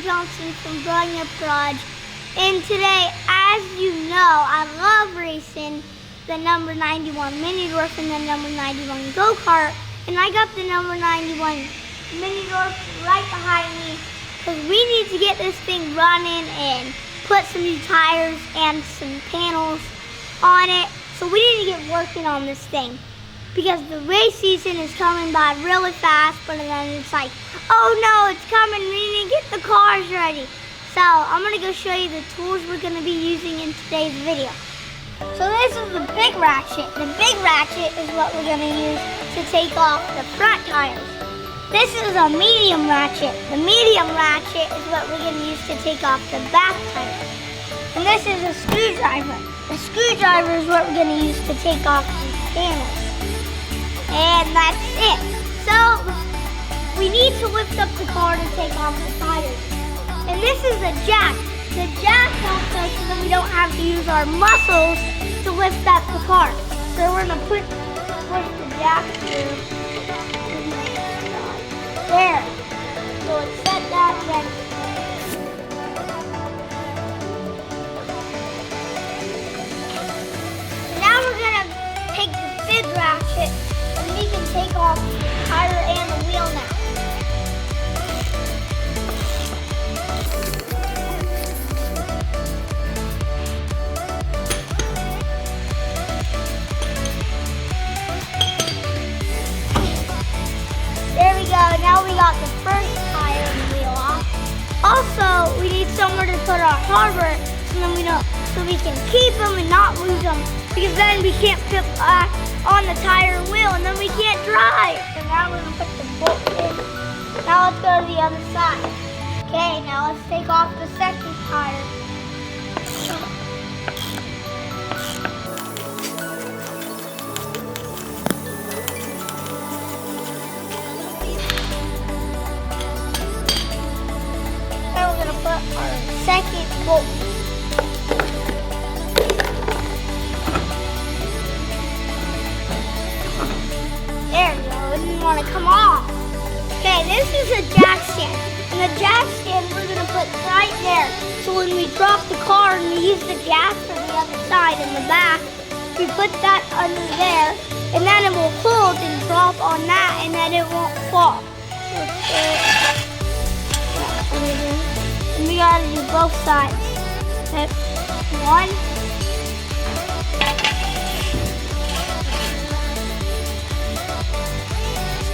Johnson from Growing Up Garage. And today, as you know, I love racing the number 91 Mini Dwarf and the number 91 go-kart. And I got the number 91 Mini Dwarf right behind me because we need to get this thing running and put some new tires and some panels on it. So we need to get working on this thing because the race season is coming by really fast, but then it's like, oh no, it's coming, we need to get the cars ready. So I'm gonna go show you the tools we're gonna be using in today's video. So this is the big ratchet. The big ratchet is what we're gonna use to take off the front tires. This is a medium ratchet. The medium ratchet is what we're gonna use to take off the back tires. And this is a screwdriver. The screwdriver is what we're gonna use to take off these panels. And that's it. So we need to lift up the car to take off the tires. And this is a jack. The jack helps us so that we don't have to use our muscles to lift up the car. So we're gonna push the jack through. There. So it's set that then. Now we're gonna take the big ratchet and we can take off the tire and the wheel now. There we go, now we got the first tire and wheel off. Also, we need somewhere to put our hardware so we can keep them and not lose them, because then we can't fit back on the tire and wheel and then we can't drive. So now we're gonna put the bolt in. Now let's go to the other side. Okay, now let's take off the second tire. Put our second bolt. There we go, it didn't want to come off. Okay, this is a jack stand. And the jack stand we're going to put right there. So when we drop the car and we use the jack for the other side in the back, we put that under there, and then it will hold and drop on that, and then it won't fall. And we gotta do both sides. Okay. One.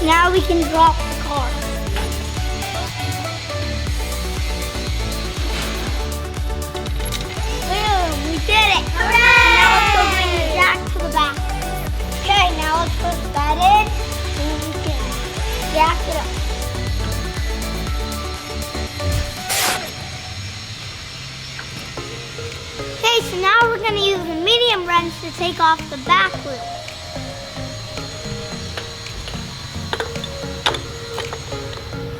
Now we can drop the car. Boom, we did it. Hooray! Now let's go bring the jack to the back. Okay, now let's put that in and we can jack it up. So now we're going to use the medium wrench to take off the back wheel.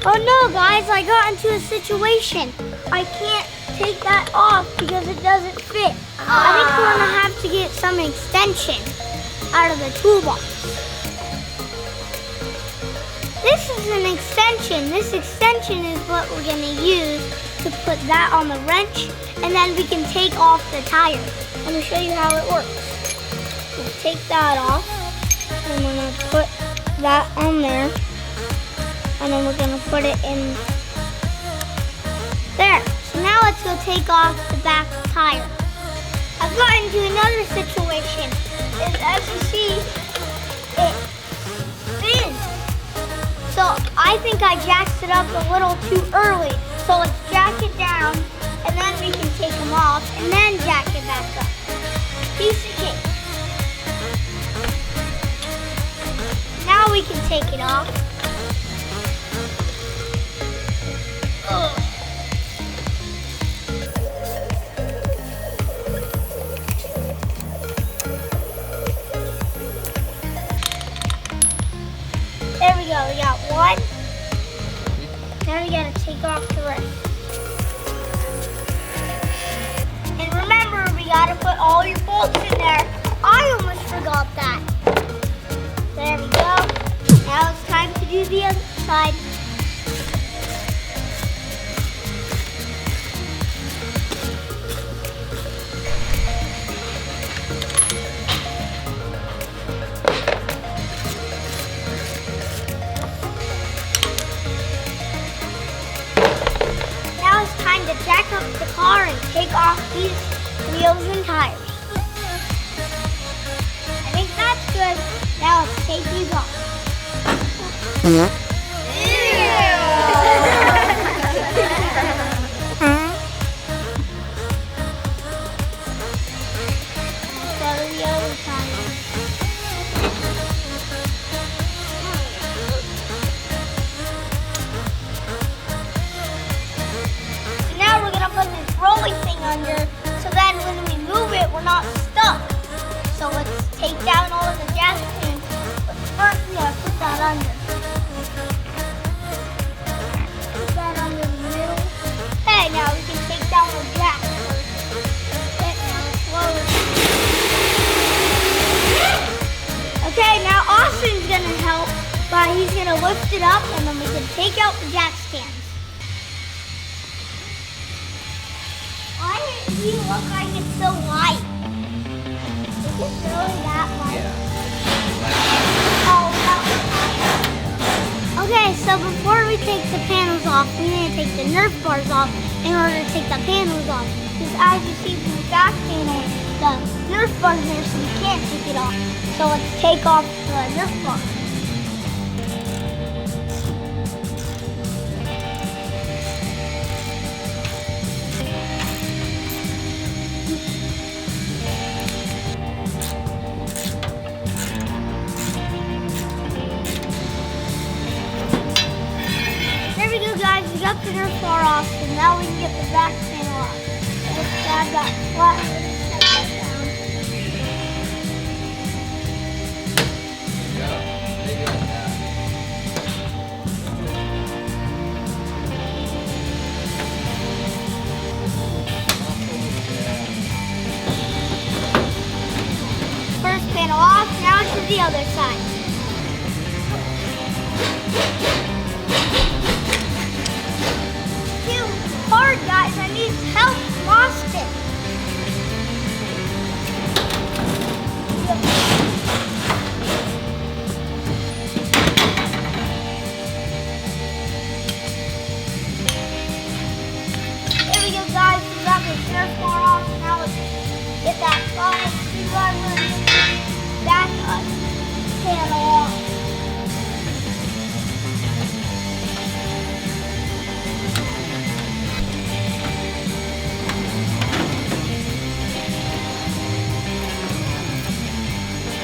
Oh no guys, I got into a situation. I can't take that off because it doesn't fit. I think we're going to have to get some extension out of the toolbox. This is an extension. This extension is what we're going to use to put that on the wrench, and then we can take off the tire. Let me show you how it works. We'll take that off, and we're going to put that on there, and then we're going to put it in there. So now let's go take off the back tire. I've gotten into another situation. As you see, it spins. So I think I jacked it up a little too early. So let's jack it down, and then we can take them off, and then jack it back up. Piece of cake. Now we can take it off. Ugh. There we go, we got one. Now we gotta take off the rest. And remember, we gotta put all your bolts in there. I almost forgot that. There we go. Now it's time to do the other side. jack up the car and take off these wheels and tires. I think that's good. Now let's take these off. Go to the other side. Now we're gonna put this rolling thing under, so then when we move it, we're not stuck. So let's take down all of the gas cans. But first, we gotta put that under. Put that under the middle. Okay, now we can take down the jack. Okay, now let's lower it. Okay, now Austin's gonna help, but he's gonna lift it up, and then we can take out the jack stands. Why does he look like it's so light? Is it really that light? Oh, that was light. Okay, so before we take the panels off, we need to take the Nerf bars off in order to take the panels off. Because as you see from the back panel, the Nerf bar's there, so we can't take it off. So let's take off the Nerf bar. There we go, guys. We got the Nerf bar off, so now we can get the back panel off. Let's grab that flat. Set that down. First panel off, now to the other side. Too hard, guys. I need help. Lost it. There we go, guys. We got the Nerf bar off. Now let's get that sonic screwdriver and back up panel off.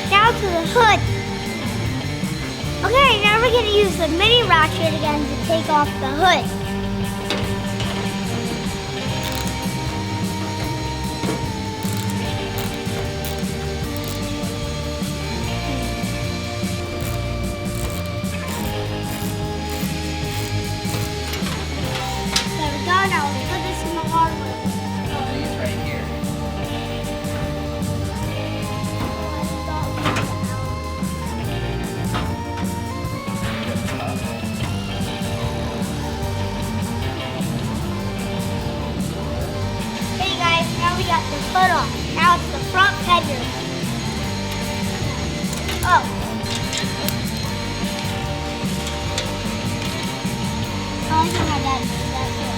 Now to the hood. Okay, now we're going to use the mini ratchet again to take off the hood. There we go. Now let's put this in the hardware. These right here. Hey guys, now we got the hood off. Now it's the front fender. Oh. Oh, I think my dad did that too.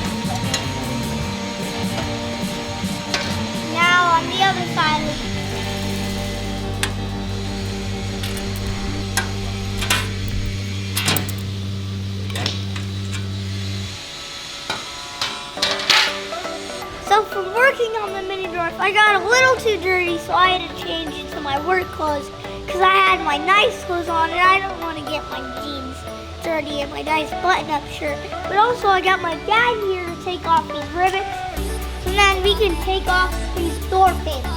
Now on the other side. So from working on the mini Dwarf, I got a little too dirty, so I had to change into my work clothes because I had my nice clothes on and I don't want to get my jeans dirty and my nice button-up shirt. But also I got my dad here to take off these rivets, so then we can take off these door panels.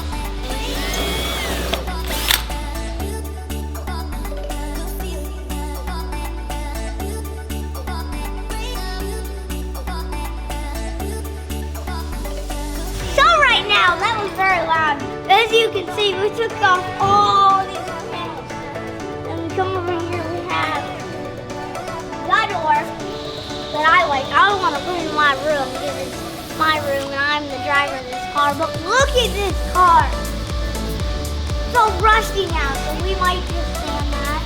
Now, that was very loud. As you can see, we took off all these panels. And we come over here, we have the Dwarf that I like. I don't want to put it in my room because it's my room and I'm the driver of this car. But look at this car. It's so rusty now, so we might just stay on that.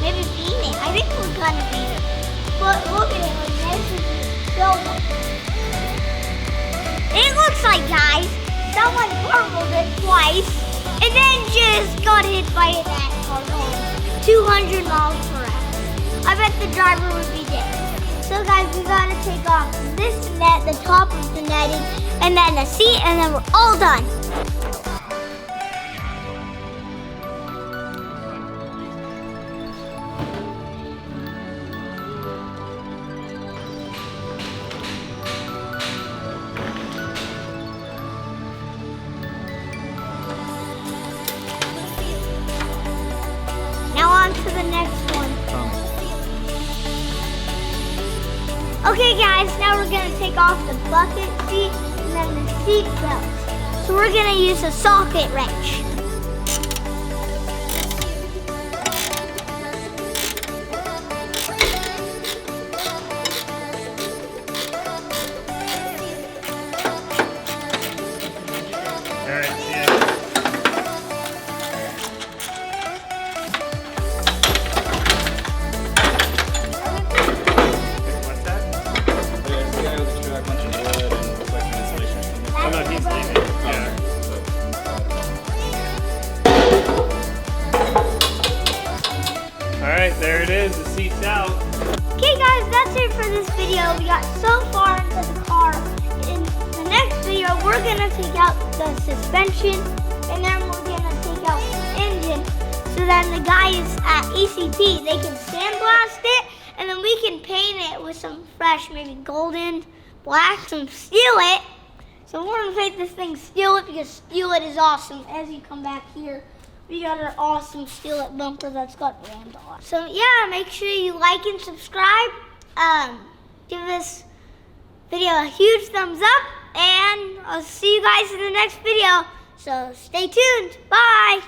Maybe beam it. I think we're gonna beam it. But look at it, like this is so now my car rolled it twice, and then just got hit by a net car going 200 miles per hour. I bet the driver would be dead. So guys, we gotta take off this net, the top of the netting, and then the seat, and then we're all done. Now on to the next one. Okay guys, now we're gonna take off the bucket seat and then the seat belt. So we're gonna use a socket wrench. Alright, yeah. What's that? There's the guy with the truck, bunch of wood, and looks like an installation or something. Oh no, he's leaving. Yeah. Alright, there it is. The seat's out. Okay guys, that's it for this video. We got so far into the car. In the next video, we're gonna take out the suspension, and then we're gonna take out the engine. So then the guys at ECP, they can sandblast it, and then we can paint it with some fresh, maybe golden, black, some steel it. So we're gonna paint this thing steel it because steel it is awesome. As you come back here, we got our awesome steel it bumper that's got rammed on. So yeah, make sure you like and subscribe. Give this video a huge thumbs up, and I'll see you guys in the next video. So stay tuned. Bye.